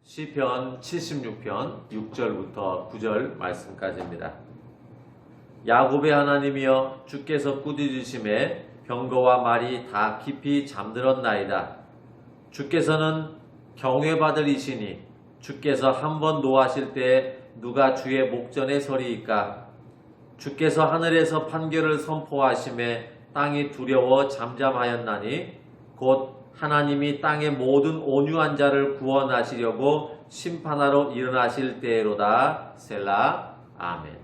시편 76편 6절부터 9절 말씀까지입니다. 야곱의 하나님이여 주께서 꾸짖으심에 병거와 말이 다 깊이 잠들었나이다. 주께서는 경외받을 이시니 주께서 한번 노하실 때 누가 주의 목전에 서리이까. 주께서 하늘에서 판결을 선포하심에 땅이 두려워 잠잠하였나니 곧 하나님이 땅의 모든 온유한 자를 구원하시려고 심판하러 일어나실 때로다. 셀라. 아멘.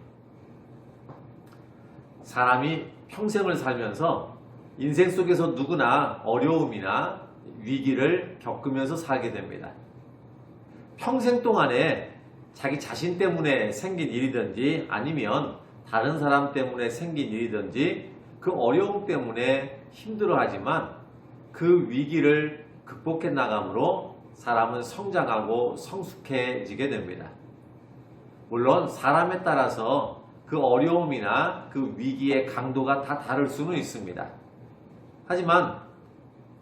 사람이 평생을 살면서 인생 속에서 누구나 어려움이나 위기를 겪으면서 살게 됩니다. 평생 동안에 자기 자신 때문에 생긴 일이든지 아니면 다른 사람 때문에 생긴 일이든지 그 어려움 때문에 힘들어하지만 그 위기를 극복해 나감으로 사람은 성장하고 성숙해지게 됩니다. 물론 사람에 따라서 그 어려움이나 그 위기의 강도가 다 다를 수는 있습니다. 하지만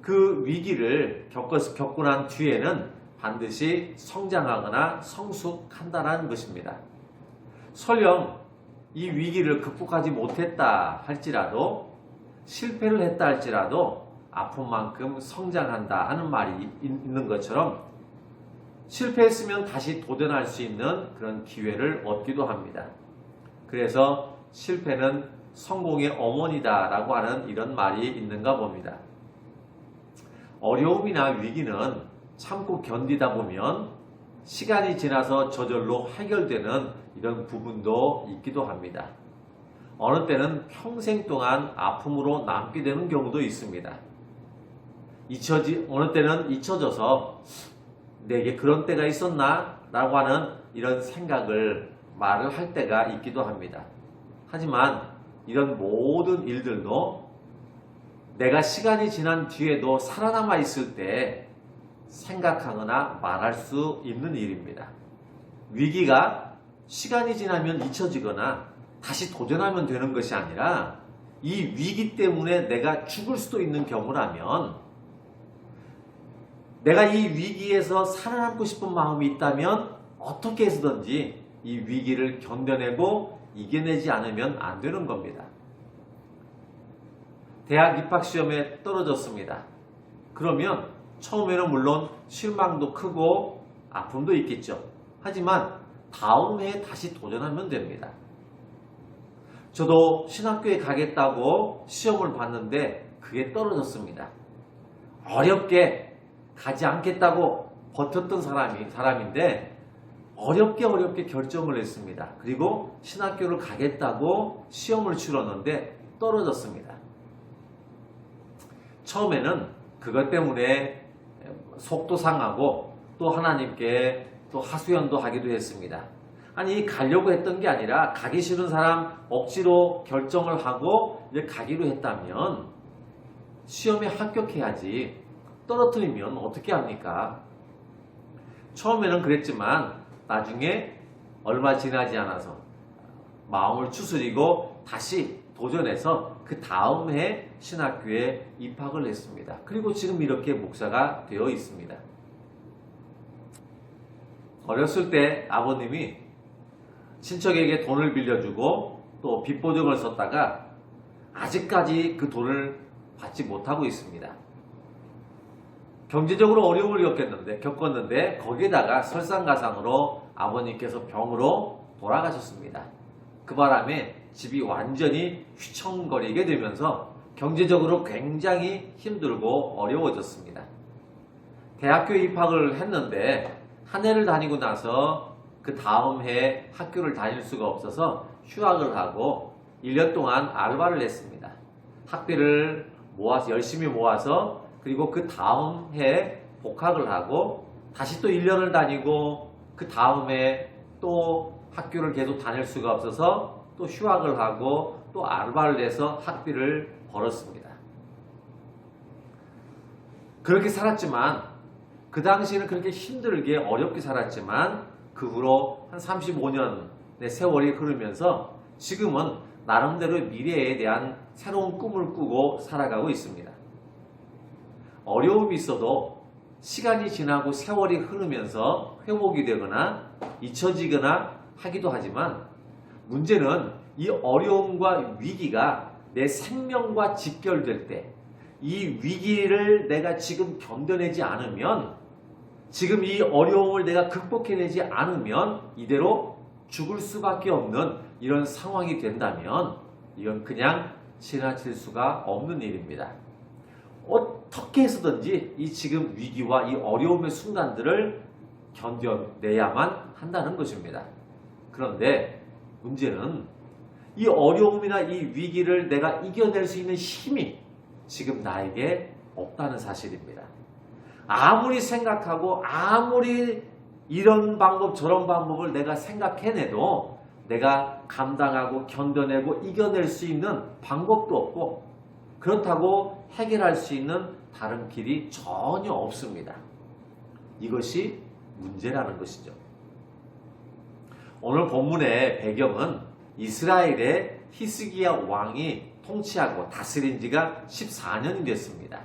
그 위기를 겪고 난 뒤에는 반드시 성장하거나 성숙한다는 것입니다. 설령 이 위기를 극복하지 못했다 할지라도 실패를 했다 할지라도 아픈 만큼 성장한다 하는 말이 있는 것처럼 실패했으면 다시 도전할 수 있는 그런 기회를 얻기도 합니다. 그래서 실패는 성공의 어머니다 라고 하는 이런 말이 있는가 봅니다. 어려움이나 위기는 참고 견디다 보면 시간이 지나서 저절로 해결되는 이런 부분도 있기도 합니다. 어느 때는 평생 동안 아픔으로 남게 되는 경우도 있습니다. 어느 때는 잊혀져서 내게 그런 때가 있었나? 라고 하는 이런 말을 할 때가 있기도 합니다. 하지만 이런 모든 일들도 내가 시간이 지난 뒤에도 살아남아 있을 때 생각하거나 말할 수 있는 일입니다. 위기가 시간이 지나면 잊혀지거나 다시 도전하면 되는 것이 아니라 이 위기 때문에 내가 죽을 수도 있는 경우라면 내가 이 위기에서 살아남고 싶은 마음이 있다면 어떻게 해서든지 이 위기를 견뎌내고 이겨내지 않으면 안 되는 겁니다. 대학 입학시험에 떨어졌습니다. 그러면 처음에는 물론 실망도 크고 아픔도 있겠죠. 하지만 다음 해에 다시 도전하면 됩니다. 저도 신학교에 가겠다고 시험을 봤는데 그게 떨어졌습니다. 어렵게 가지 않겠다고 버텼던 사람인데 어렵게 결정을 했습니다. 그리고 신학교를 가겠다고 시험을 치렀는데 떨어졌습니다. 처음에는 그것 때문에 속도 상하고 또 하나님께 또 하소연도 하기도 했습니다. 아니 가려고 했던 게 아니라 가기 싫은 사람 억지로 결정을 하고 이제 가기로 했다면 시험에 합격해야지 떨어뜨리면 어떻게 합니까? 처음에는 그랬지만 나중에 얼마 지나지 않아서 마음을 추스리고 다시 도전해서 그 다음 해 신학교에 입학을 했습니다. 그리고 지금 이렇게 목사가 되어 있습니다. 어렸을 때 아버님이 친척에게 돈을 빌려주고 또 빚보증을 썼다가 아직까지 그 돈을 받지 못하고 있습니다. 경제적으로 어려움을 겪었는데 거기에다가 설상가상으로 아버님께서 병으로 돌아가셨습니다. 그 바람에 집이 완전히 휘청거리게 되면서 경제적으로 굉장히 힘들고 어려워졌습니다. 대학교에 입학을 했는데 한 해를 다니고 나서 그 다음 해 학교를 다닐 수가 없어서 휴학을 하고 1년 동안 알바를 했습니다. 학비를 열심히 모아서 그리고 그 다음 해 복학을 하고 다시 또 1년을 다니고 그 다음에 또 학교를 계속 다닐 수가 없어서 또 휴학을 하고 또 알바를 해서 학비를 벌었습니다. 그렇게 살았지만 그 당시에는 그렇게 힘들게 어렵게 살았지만 그 후로 한 35년의 세월이 흐르면서 지금은 나름대로 미래에 대한 새로운 꿈을 꾸고 살아가고 있습니다. 어려움이 있어도 시간이 지나고 세월이 흐르면서 회복이 되거나 잊혀지거나 하기도 하지만 문제는 이 어려움과 위기가 내 생명과 직결될 때 이 위기를 내가 지금 견뎌내지 않으면 지금 이 어려움을 내가 극복해내지 않으면 이대로 죽을 수밖에 없는 이런 상황이 된다면 이건 그냥 지나칠 수가 없는 일입니다. 어떻게 해서든지 이 지금 위기와 이 어려움의 순간들을 견뎌내야만 한다는 것입니다. 그런데 문제는 이 어려움이나 이 위기를 내가 이겨낼 수 있는 힘이 지금 나에게 없다는 사실입니다. 아무리 생각하고 아무리 이런 방법 저런 방법을 내가 생각해내도 내가 감당하고 견뎌내고 이겨낼 수 있는 방법도 없고 그렇다고 해결할 수 있는 다른 길이 전혀 없습니다. 이것이 문제라는 것이죠. 오늘 본문의 배경은 이스라엘의 히스기야 왕이 통치하고 다스린 지가 14년이 됐습니다.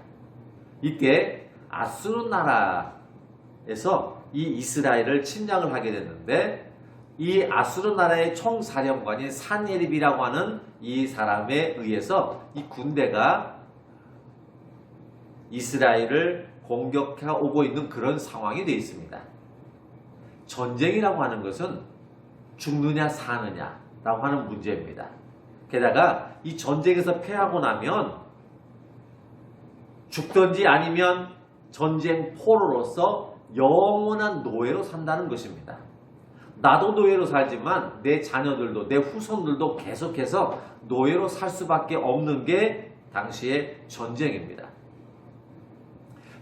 이때 아수르 나라에서 이 이스라엘을 침략을 하게 됐는데 이 아수르 나라의 총사령관인 산헤립이라고 하는 이 사람에 의해서 이 군대가 이스라엘을 공격해 오고 있는 그런 상황이 되어 있습니다. 전쟁이라고 하는 것은 죽느냐 사느냐라고 하는 문제입니다. 게다가 이 전쟁에서 패하고 나면 죽든지 아니면 전쟁 포로로서 영원한 노예로 산다는 것입니다. 나도 노예로 살지만 내 자녀들도 내 후손들도 계속해서 노예로 살 수밖에 없는 게 당시의 전쟁입니다.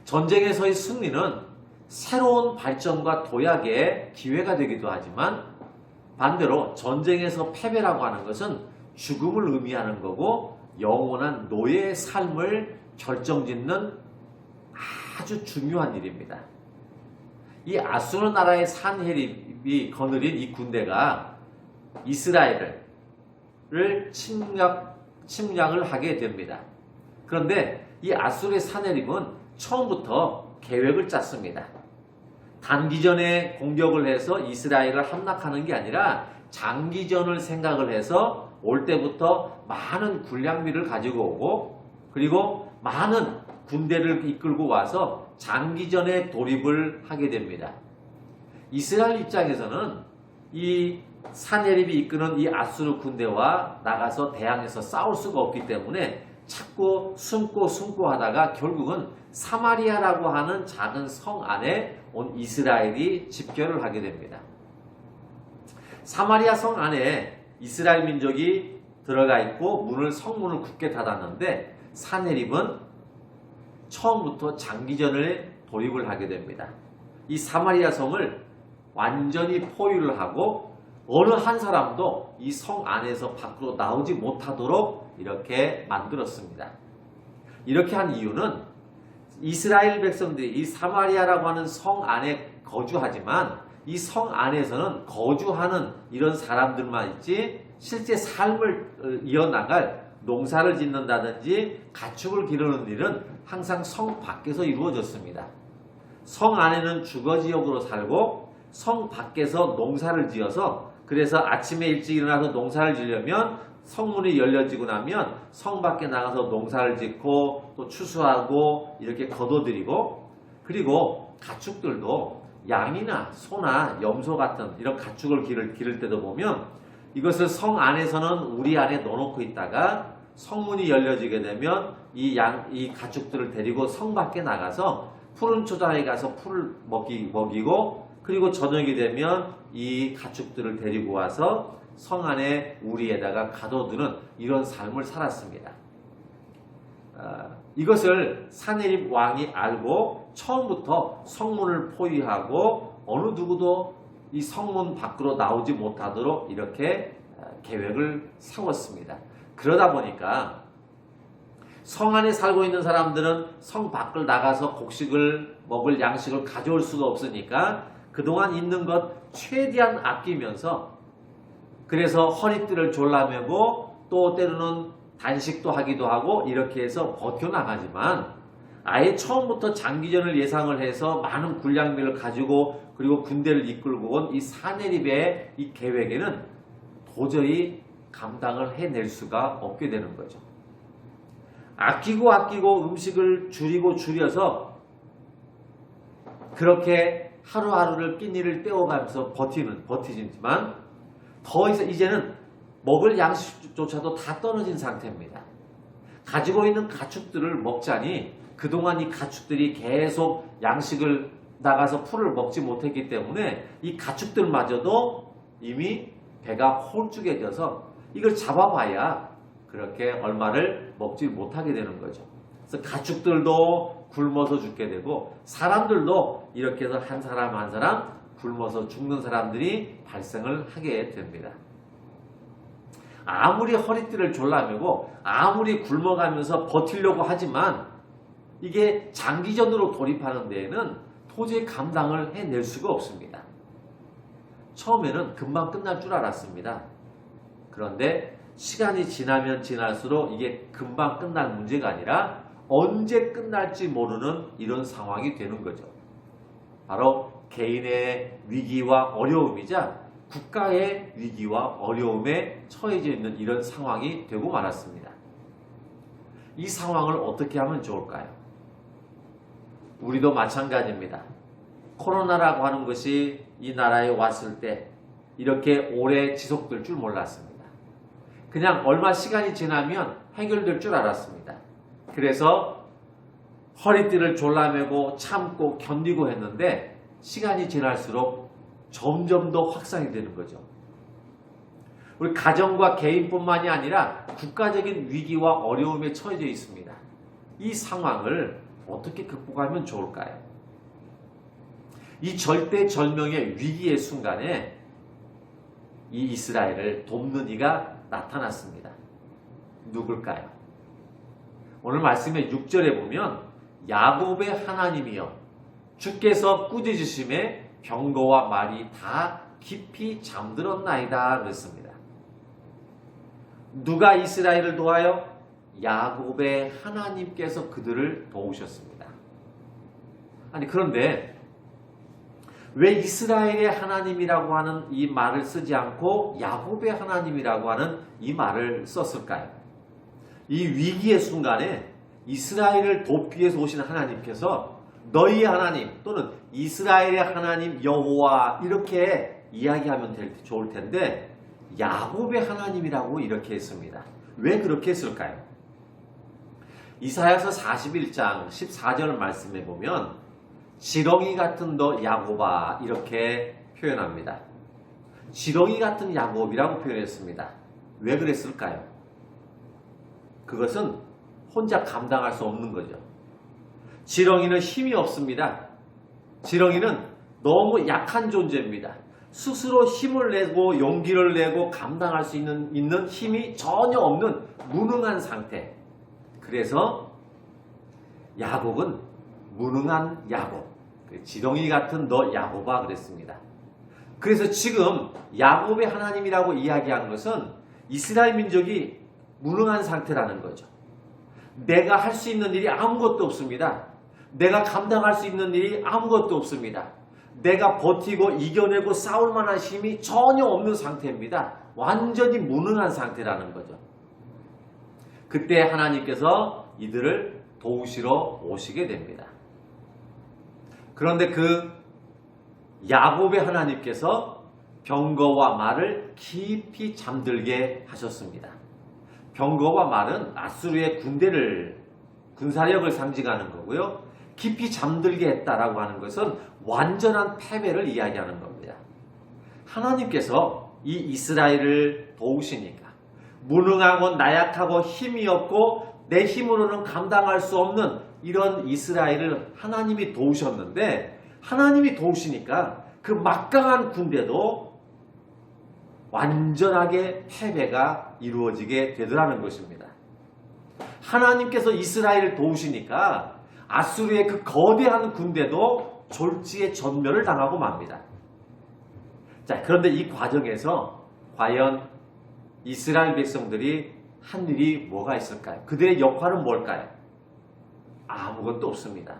전쟁에서의 승리는 새로운 발전과 도약의 기회가 되기도 하지만 반대로 전쟁에서 패배라고 하는 것은 죽음을 의미하는 거고 영원한 노예의 삶을 결정짓는 아주 중요한 일입니다. 이 아수르 나라의 산헤립이 거느린 이 군대가 이스라엘을 침략을 하게 됩니다. 그런데 이 아수르의 산헤립은 처음부터 계획을 짰습니다. 단기전에 공격을 해서 이스라엘을 함락하는 게 아니라 장기전을 생각을 해서 올 때부터 많은 군량미를 가지고 오고 그리고 많은 군대를 이끌고 와서 장기전에 돌입을 하게 됩니다. 이스라엘 입장에서는 이 산헤립이 이끄는 이 아수르 군대와 나가서 대항해서 싸울 수가 없기 때문에 찾고 숨고 하다가 결국은 사마리아라고 하는 작은 성 안에 온 이스라엘이 집결을 하게 됩니다. 사마리아 성 안에 이스라엘 민족이 들어가 있고 성문을 굳게 닫았는데 산헤립은 처음부터 장기전에 돌입을 하게 됩니다. 이 사마리아 성을 완전히 포위를 하고 어느 한 사람도 이 성 안에서 밖으로 나오지 못하도록 이렇게 만들었습니다. 이렇게 한 이유는 이스라엘 백성들이 이 사마리아라고 하는 성 안에 거주하지만 이 성 안에서는 거주하는 이런 사람들만 있지 실제 삶을 이어나갈 농사를 짓는다든지 가축을 기르는 일은 항상 성 밖에서 이루어졌습니다. 성 안에는 주거지역으로 살고 성 밖에서 농사를 지어서 그래서 아침에 일찍 일어나서 농사를 지려면 성문이 열려지고 나면 성 밖에 나가서 농사를 짓고 또 추수하고 이렇게 거둬들이고 그리고 가축들도 양이나 소나 염소 같은 이런 가축을 기를 때도 보면 이것을 성 안에서는 우리 안에 넣어놓고 있다가 성문이 열려지게 되면 이 가축들을 데리고 성 밖에 나가서 푸른 초장에 가서 풀을 먹이고 그리고 저녁이 되면 이 가축들을 데리고 와서 성 안에 우리에다가 가둬두는 이런 삶을 살았습니다. 이것을 산헤립 왕이 알고 처음부터 성문을 포위하고 어느 누구도 이 성문 밖으로 나오지 못하도록 이렇게 계획을 세웠습니다. 그러다 보니까 성 안에 살고 있는 사람들은 성 밖을 나가서 곡식을 먹을 양식을 가져올 수가 없으니까 그동안 있는 것 최대한 아끼면서 그래서 허리띠를 졸라매고 또 때로는 단식도 하기도 하고 이렇게 해서 버텨나가지만 아예 처음부터 장기전을 예상을 해서 많은 군량미를 가지고 그리고 군대를 이끌고 온 이 사내립의 이 계획에는 도저히 감당을 해낼 수가 없게 되는 거죠. 아끼고 음식을 줄여서 그렇게 하루하루를 끼니를 때워가면서 버티지만 더 이상 이제는 먹을 양식조차도 다 떨어진 상태입니다. 가지고 있는 가축들을 먹자니 그동안 이 가축들이 계속 양식을 나가서 풀을 먹지 못했기 때문에 이 가축들마저도 이미 배가 홀쭉해져서 이걸 잡아봐야 그렇게 얼마를 먹지 못하게 되는 거죠. 그래서 가축들도 굶어서 죽게 되고 사람들도 이렇게 해서 한 사람 한 사람 굶어서 죽는 사람들이 발생을 하게 됩니다. 아무리 허리띠를 졸라매고 아무리 굶어가면서 버티려고 하지만 이게 장기전으로 돌입하는 데에는 도저히 감당을 해낼 수가 없습니다. 처음에는 금방 끝날 줄 알았습니다. 그런데 시간이 지나면 지날수록 이게 금방 끝날 문제가 아니라 언제 끝날지 모르는 이런 상황이 되는 거죠. 바로 개인의 위기와 어려움이자 국가의 위기와 어려움에 처해져 있는 이런 상황이 되고 말았습니다. 이 상황을 어떻게 하면 좋을까요? 우리도 마찬가지입니다. 코로나라고 하는 것이 이 나라에 왔을 때 이렇게 오래 지속될 줄 몰랐습니다. 그냥 얼마 시간이 지나면 해결될 줄 알았습니다. 그래서 허리띠를 졸라매고 참고 견디고 했는데 시간이 지날수록 점점 더 확산이 되는 거죠. 우리 가정과 개인뿐만이 아니라 국가적인 위기와 어려움에 처해져 있습니다. 이 상황을 어떻게 극복하면 좋을까요? 이 절대절명의 위기의 순간에 이 이스라엘을 돕는 이가 나타났습니다. 누굴까요? 오늘 말씀의 6절에 보면 야곱의 하나님이여 주께서 꾸짖으심에 병거와 말이 다 깊이 잠들었나이다 그랬습니다. 누가 이스라엘을 도와요? 야곱의 하나님께서 그들을 도우셨습니다. 아니 그런데 왜 이스라엘의 하나님이라고 하는 이 말을 쓰지 않고 야곱의 하나님이라고 하는 이 말을 썼을까요? 이 위기의 순간에 이스라엘을 돕기 위해서 오신 하나님께서 너희의 하나님 또는 이스라엘의 하나님 여호와 이렇게 이야기하면 좋을 텐데 야곱의 하나님이라고 이렇게 했습니다. 왜 그렇게 했을까요? 이사야서 41장 14절 말씀에 보면 지렁이 같은 너 야곱아 이렇게 표현합니다. 지렁이 같은 야곱이라고 표현했습니다. 왜 그랬을까요? 그것은 혼자 감당할 수 없는 거죠. 지렁이는 힘이 없습니다. 지렁이는 너무 약한 존재입니다. 스스로 힘을 내고 용기를 내고 감당할 수 있는 힘이 전혀 없는 무능한 상태. 그래서 야곱은 무능한 야곱, 지렁이 같은 너 야곱아 그랬습니다. 그래서 지금 야곱의 하나님이라고 이야기하는 것은 이스라엘 민족이 무능한 상태라는 거죠. 내가 할 수 있는 일이 아무것도 없습니다. 내가 감당할 수 있는 일이 아무것도 없습니다. 내가 버티고 이겨내고 싸울 만한 힘이 전혀 없는 상태입니다. 완전히 무능한 상태라는 거죠. 그때 하나님께서 이들을 도우시러 오시게 됩니다. 그런데 그 야곱의 하나님께서 병거와 말을 깊이 잠들게 하셨습니다. 병거와 말은 아수르의 군사력을 상징하는 거고요. 깊이 잠들게 했다라고 하는 것은 완전한 패배를 이야기하는 겁니다. 하나님께서 이 이스라엘을 도우시니까 무능하고 나약하고 힘이 없고 내 힘으로는 감당할 수 없는 이런 이스라엘을 하나님이 도우셨는데 하나님이 도우시니까 그 막강한 군대도 완전하게 패배가 이루어지게 되더라는 것입니다. 하나님께서 이스라엘을 도우시니까 아수르의 그 거대한 군대도 졸지에 전멸을 당하고 맙니다. 자, 그런데 이 과정에서 과연 이스라엘 백성들이 한 일이 뭐가 있을까요? 그들의 역할은 뭘까요? 아무것도 없습니다.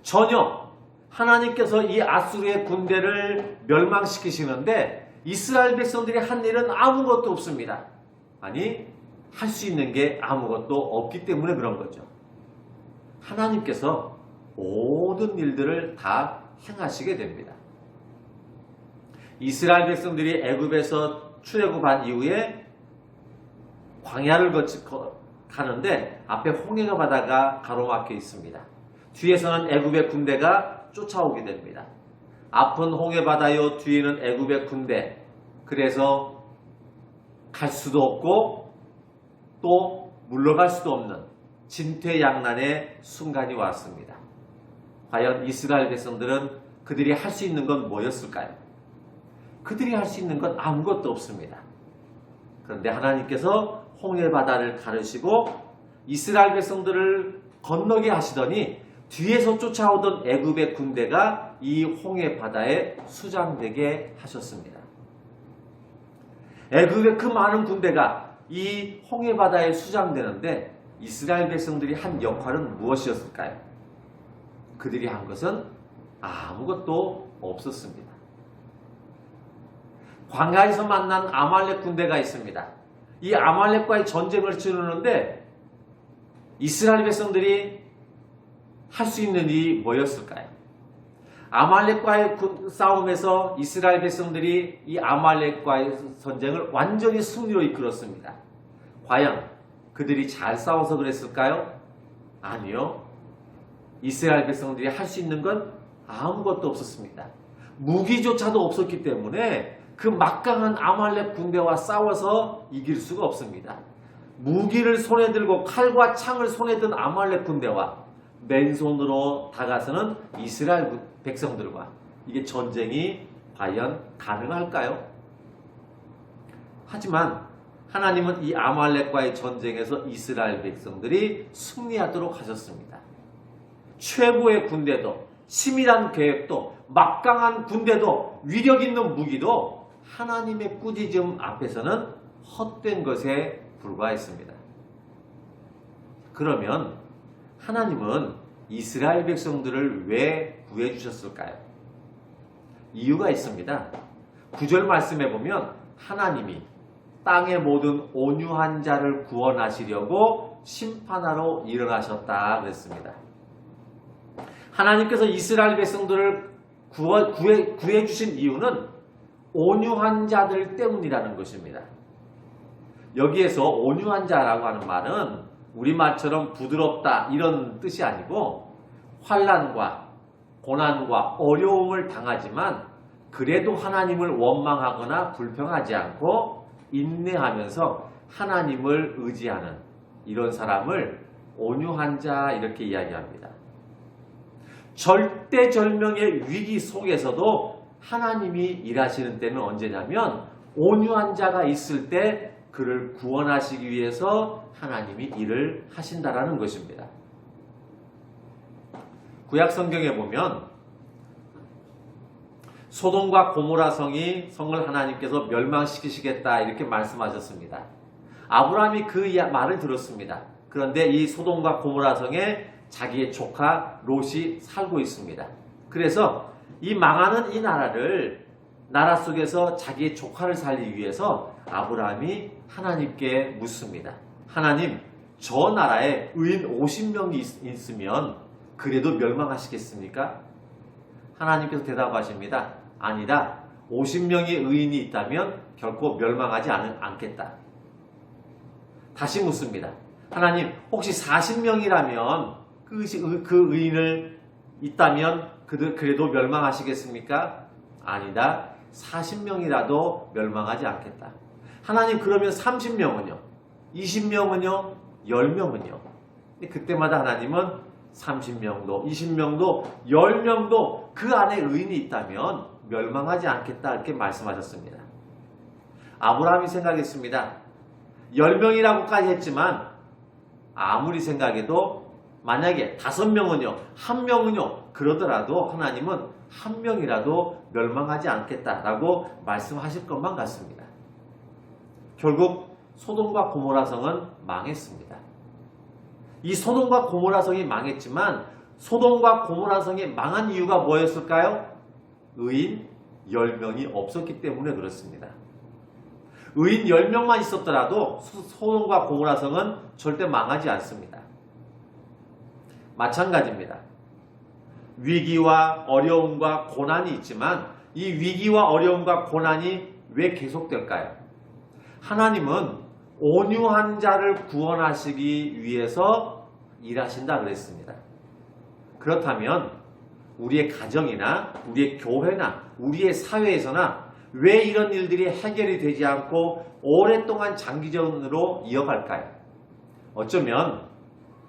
전혀 하나님께서 이 아수르의 군대를 멸망시키시는데 이스라엘 백성들이 한 일은 아무것도 없습니다. 아니, 할 수 있는 게 아무것도 없기 때문에 그런 거죠. 하나님께서 모든 일들을 다 행하시게 됩니다. 이스라엘 백성들이 애굽에서 출애굽한 이후에 광야를 가는데 앞에 홍해가 바다가 가로막혀 있습니다. 뒤에서는 애굽의 군대가 쫓아오게 됩니다. 앞은 홍해 바다요, 뒤에는 애굽의 군대. 그래서 갈 수도 없고 또 물러갈 수도 없는 진퇴양난의 순간이 왔습니다. 과연 이스라엘 백성들은 그들이 할 수 있는 건 뭐였을까요? 그들이 할 수 있는 건 아무것도 없습니다. 그런데 하나님께서 홍해 바다를 가르시고 이스라엘 백성들을 건너게 하시더니 뒤에서 쫓아오던 애굽의 군대가 이 홍해 바다에 수장되게 하셨습니다. 애굽의 그 많은 군대가 이 홍해 바다에 수장되는데 이스라엘 백성들이 한 역할은 무엇이었을까요? 그들이 한 것은 아무것도 없었습니다. 광야에서 만난 아말렉 군대가 있습니다. 이 아말렉과의 전쟁을 치르는데 이스라엘 백성들이 할 수 있는 일이 뭐였을까요? 아말렉과의 싸움에서 이스라엘 백성들이 이 아말렉과의 전쟁을 완전히 승리로 이끌었습니다. 과연 그들이 잘 싸워서 그랬을까요? 아니요. 이스라엘 백성들이 할 수 있는 건 아무것도 없었습니다. 무기조차도 없었기 때문에 그 막강한 아말렉 군대와 싸워서 이길 수가 없습니다. 무기를 손에 들고 칼과 창을 손에 든 아말렉 군대와 맨손으로 다가서는 이스라엘 백성들과 이게 전쟁이 과연 가능할까요? 하지만 하나님은 이 아말렉과의 전쟁에서 이스라엘 백성들이 승리하도록 하셨습니다. 최고의 군대도, 치밀한 계획도, 막강한 군대도, 위력 있는 무기도 하나님의 꾸짖음 앞에서는 헛된 것에 불과했습니다. 그러면 하나님은 이스라엘 백성들을 왜 구해주셨을까요? 이유가 있습니다. 9절 말씀해 보면 하나님이 땅의 모든 온유한 자를 구원하시려고 심판하러 일어나셨다 그랬습니다. 하나님께서 이스라엘 백성들을 구해주신 이유는 온유한 자들 때문이라는 것입니다. 여기에서 온유한 자라고 하는 말은 우리말처럼 부드럽다 이런 뜻이 아니고 환난과 고난과 어려움을 당하지만 그래도 하나님을 원망하거나 불평하지 않고 인내하면서 하나님을 의지하는 이런 사람을 온유한 자 이렇게 이야기합니다. 절대절명의 위기 속에서도 하나님이 일하시는 때는 언제냐면 온유한 자가 있을 때 그를 구원하시기 위해서 하나님이 일을 하신다라는 것입니다. 구약 성경에 보면 소돔과 고모라 성을 하나님께서 멸망시키시겠다 이렇게 말씀하셨습니다. 아브라함이 그 말을 들었습니다. 그런데 이 소돔과 고모라 성에 자기의 조카 롯이 살고 있습니다. 그래서 이 망하는 이 나라 속에서 자기의 조카를 살리기 위해서 아브라함이 하나님께 묻습니다. 하나님, 저 나라에 의인 50명이 있으면 그래도 멸망하시겠습니까? 하나님께서 대답하십니다. 아니다. 50명의 의인이 있다면 결코 멸망하지 않겠다. 다시 묻습니다. 하나님, 혹시 40명이라면 그 의인을 있다면 그래도 멸망하시겠습니까? 아니다. 40명이라도 멸망하지 않겠다. 하나님, 그러면 30명은요? 20명은요? 10명은요? 그때마다 하나님은 30명도, 20명도, 10명도 그 안에 의인이 있다면 멸망하지 않겠다 이렇게 말씀하셨습니다. 아브라함이 생각했습니다. 10명이라고까지 했지만 아무리 생각해도 만약에 5명은요, 1명은요 그러더라도 하나님은 1명이라도 멸망하지 않겠다라고 말씀하실 것만 같습니다. 결국 소돔과 고모라 성은 망했습니다. 이 소돔과 고모라 성이 망했지만 소돔과 고모라 성이 망한 이유가 뭐였을까요? 의인 10명이 없었기 때문에 그렇습니다. 의인 10명만 있었더라도 소돔과 고모라 성은 절대 망하지 않습니다. 마찬가지입니다. 위기와 어려움과 고난이 있지만 이 위기와 어려움과 고난이 왜 계속될까요? 하나님은 온유한 자를 구원하시기 위해서 일하신다 그랬습니다. 그렇다면 우리의 가정이나 우리의 교회나 우리의 사회에서나 왜 이런 일들이 해결이 되지 않고 오랫동안 장기전으로 이어갈까요? 어쩌면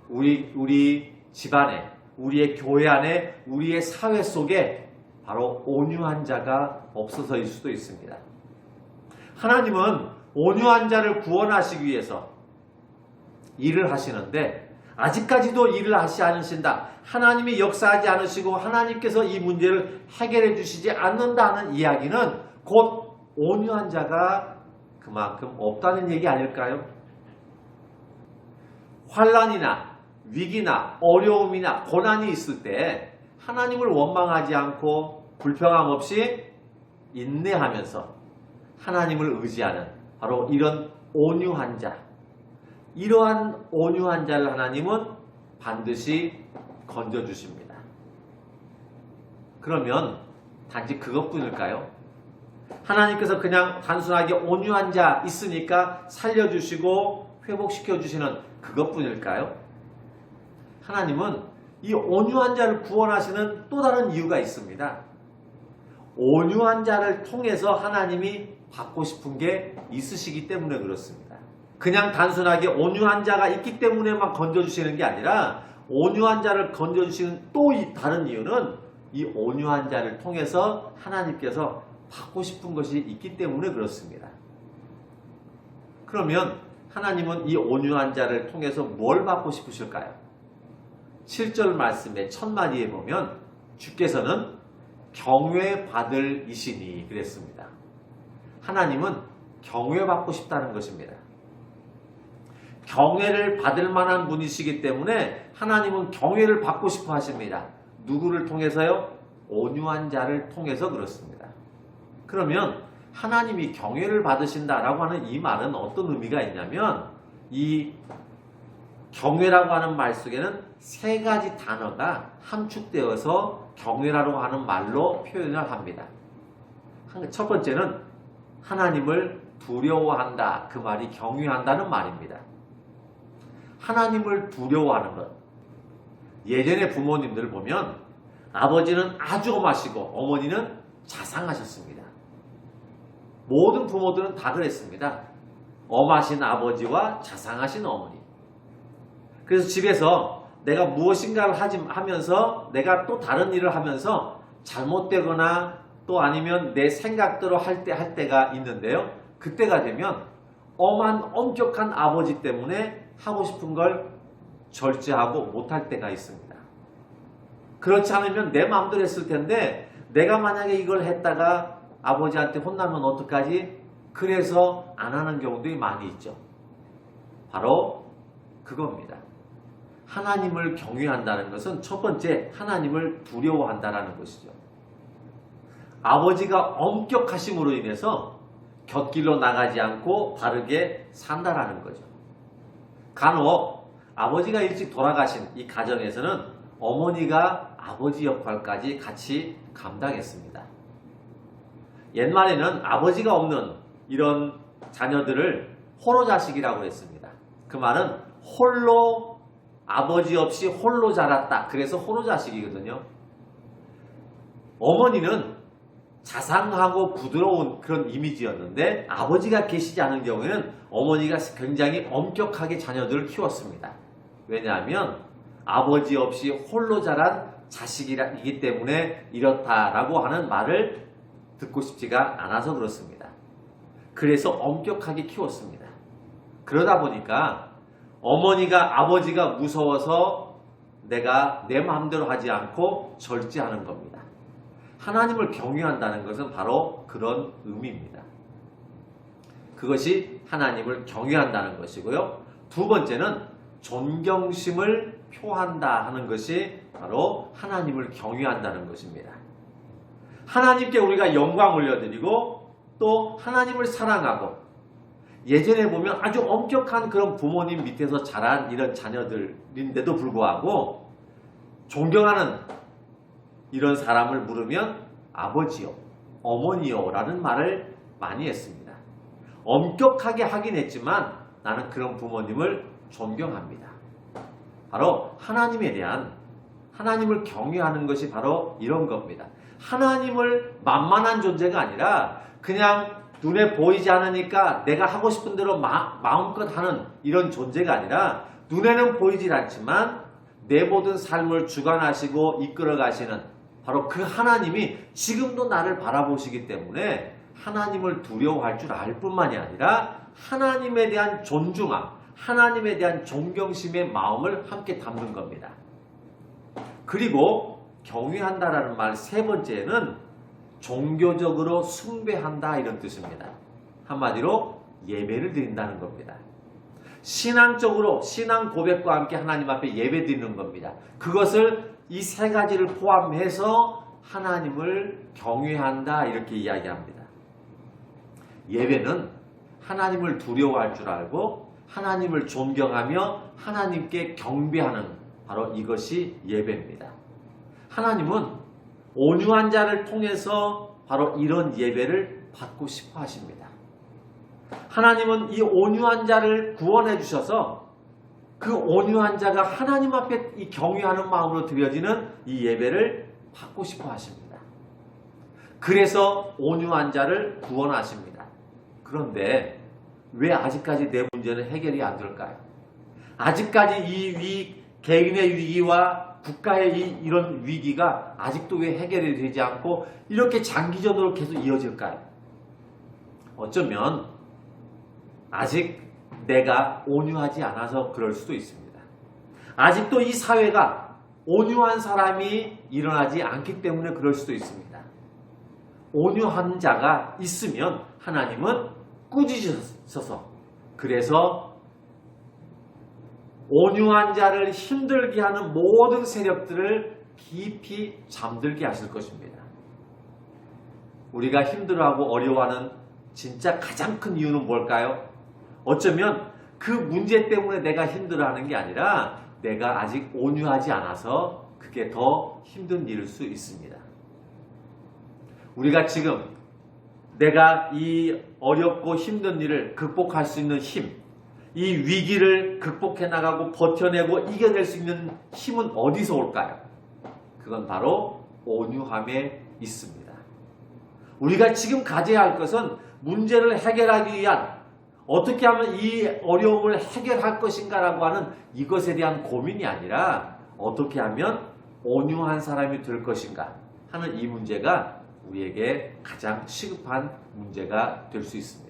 우리 집안에, 우리의 교회 안에, 우리의 사회 속에 바로 온유한 자가 없어서일 수도 있습니다. 하나님은 온유한 자를 구원하시기 위해서 일을 하시는데 아직까지도 일을 하시지 않으신다. 하나님이 역사하지 않으시고 하나님께서 이 문제를 해결해 주시지 않는다는 이야기는 곧 온유한 자가 그만큼 없다는 얘기 아닐까요? 환난이나 위기나 어려움이나 고난이 있을 때 하나님을 원망하지 않고 불평함 없이 인내하면서 하나님을 의지하는 바로 이런 온유한 자, 이러한 온유한 자를 하나님은 반드시 건져주십니다. 그러면 단지 그것뿐일까요? 하나님께서 그냥 단순하게 온유한 자 있으니까 살려주시고 회복시켜주시는 그것뿐일까요? 하나님은 이 온유한 자를 구원하시는 또 다른 이유가 있습니다. 온유한 자를 통해서 하나님이 받고 싶은 게 있으시기 때문에 그렇습니다. 그냥 단순하게 온유한 자가 있기 때문에만 건져주시는 게 아니라 온유한 자를 건져주시는 또 다른 이유는 이 온유한 자를 통해서 하나님께서 받고 싶은 것이 있기 때문에 그렇습니다. 그러면 하나님은 이 온유한 자를 통해서 뭘 받고 싶으실까요? 7절 말씀의 첫 마디에 보면 주께서는 경외받을 이시니 그랬습니다. 하나님은 경외받고 싶다는 것입니다. 경외를 받을 만한 분이시기 때문에 하나님은 경외를 받고 싶어 하십니다. 누구를 통해서요? 온유한 자를 통해서 그렇습니다. 그러면 하나님이 경외를 받으신다라고 하는 이 말은 어떤 의미가 있냐면 이 경외라고 하는 말 속에는 세 가지 단어가 함축되어서 경외라고 하는 말로 표현을 합니다. 첫 번째는 하나님을 두려워한다. 그 말이 경외한다는 말입니다. 하나님을 두려워하는 것. 예전에 부모님들을 보면 아버지는 아주 엄하시고 어머니는 자상하셨습니다. 모든 부모들은 다 그랬습니다. 엄하신 아버지와 자상하신 어머니. 그래서 집에서 내가 무엇인가를 하면서 내가 또 다른 일을 하면서 잘못되거나 또 아니면 내 생각대로 할 때가 있는데요. 그때가 되면 엄격한 아버지 때문에 하고 싶은 걸 절제하고 못할 때가 있습니다. 그렇지 않으면 내 마음대로 했을 텐데 내가 만약에 이걸 했다가 아버지한테 혼나면 어떡하지? 그래서 안 하는 경우들이 많이 있죠. 바로 그겁니다. 하나님을 경외한다는 것은 첫 번째 하나님을 두려워한다는 것이죠. 아버지가 엄격하심으로 인해서 곁길로 나가지 않고 바르게 산다라는 거죠. 간혹 아버지가 일찍 돌아가신 이 가정에서는 어머니가 아버지 역할까지 같이 감당했습니다. 옛말에는 아버지가 없는 이런 자녀들을 홀로자식이라고 했습니다. 그 말은 홀로 아버지 없이 홀로 자랐다. 그래서 홀로자식이거든요. 어머니는 자상하고 부드러운 그런 이미지였는데 아버지가 계시지 않은 경우에는 어머니가 굉장히 엄격하게 자녀들을 키웠습니다. 왜냐하면 아버지 없이 홀로 자란 자식이기 때문에 이렇다라고 하는 말을 듣고 싶지가 않아서 그렇습니다. 그래서 엄격하게 키웠습니다. 그러다 보니까 어머니가 아버지가 무서워서 내가 내 마음대로 하지 않고 절제하는 겁니다. 하나님을 경외한다는 것은 바로 그런 의미입니다. 그것이 하나님을 경외한다는 것이고요. 두 번째는 존경심을 표한다 하는 것이 바로 하나님을 경외한다는 것입니다. 하나님께 우리가 영광 올려드리고 또 하나님을 사랑하고, 예전에 보면 아주 엄격한 그런 부모님 밑에서 자란 이런 자녀들인데도 불구하고 존경하는 이런 사람을 물으면 아버지요, 어머니요 라는 말을 많이 했습니다. 엄격하게 하긴 했지만 나는 그런 부모님을 존경합니다. 바로 하나님을 경외하는 것이 바로 이런 겁니다. 하나님을 만만한 존재가 아니라 그냥 눈에 보이지 않으니까 내가 하고 싶은 대로 마음껏 하는 이런 존재가 아니라, 눈에는 보이질 않지만 내 모든 삶을 주관하시고 이끌어 가시는 바로 그 하나님이 지금도 나를 바라보시기 때문에 하나님을 두려워할 줄 알 뿐만이 아니라 하나님에 대한 존중함, 하나님에 대한 존경심의 마음을 함께 담는 겁니다. 그리고 경외한다라는 말 세 번째는 종교적으로 숭배한다 이런 뜻입니다. 한마디로 예배를 드린다는 겁니다. 신앙적으로 신앙 고백과 함께 하나님 앞에 예배 드리는 겁니다. 그것을 이 세 가지를 포함해서 하나님을 경외한다 이렇게 이야기합니다. 예배는 하나님을 두려워할 줄 알고 하나님을 존경하며 하나님께 경배하는 바로 이것이 예배입니다. 하나님은 온유한 자를 통해서 바로 이런 예배를 받고 싶어 하십니다. 하나님은 이 온유한 자를 구원해 주셔서 그 온유한 자가 하나님 앞에 이 경외하는 마음으로 드려지는 이 예배를 받고 싶어 하십니다. 그래서 온유한 자를 구원하십니다. 그런데 왜 아직까지 내 문제는 해결이 안 될까요? 아직까지 이 개인의 위기와 국가의 이런 위기가 아직도 왜 해결이 되지 않고 이렇게 장기전으로 계속 이어질까요? 어쩌면 아직 내가 온유하지 않아서 그럴 수도 있습니다. 아직도 이 사회가 온유한 사람이 일어나지 않기 때문에 그럴 수도 있습니다. 온유한 자가 있으면 하나님은 꾸짖으셔서, 그래서 온유한 자를 힘들게 하는 모든 세력들을 깊이 잠들게 하실 것입니다. 우리가 힘들어하고 어려워하는 진짜 가장 큰 이유는 뭘까요? 어쩌면 그 문제 때문에 내가 힘들어하는 게 아니라 내가 아직 온유하지 않아서 그게 더 힘든 일일 수 있습니다. 우리가 지금 내가 이 어렵고 힘든 일을 극복할 수 있는 힘, 이 위기를 극복해 나가고 버텨내고 이겨낼 수 있는 힘은 어디서 올까요? 그건 바로 온유함에 있습니다. 우리가 지금 가져야 할 것은 문제를 해결하기 위한, 어떻게 하면 이 어려움을 해결할 것인가라고 하는 이것에 대한 고민이 아니라 어떻게 하면 온유한 사람이 될 것인가 하는 이 문제가 우리에게 가장 시급한 문제가 될 수 있습니다.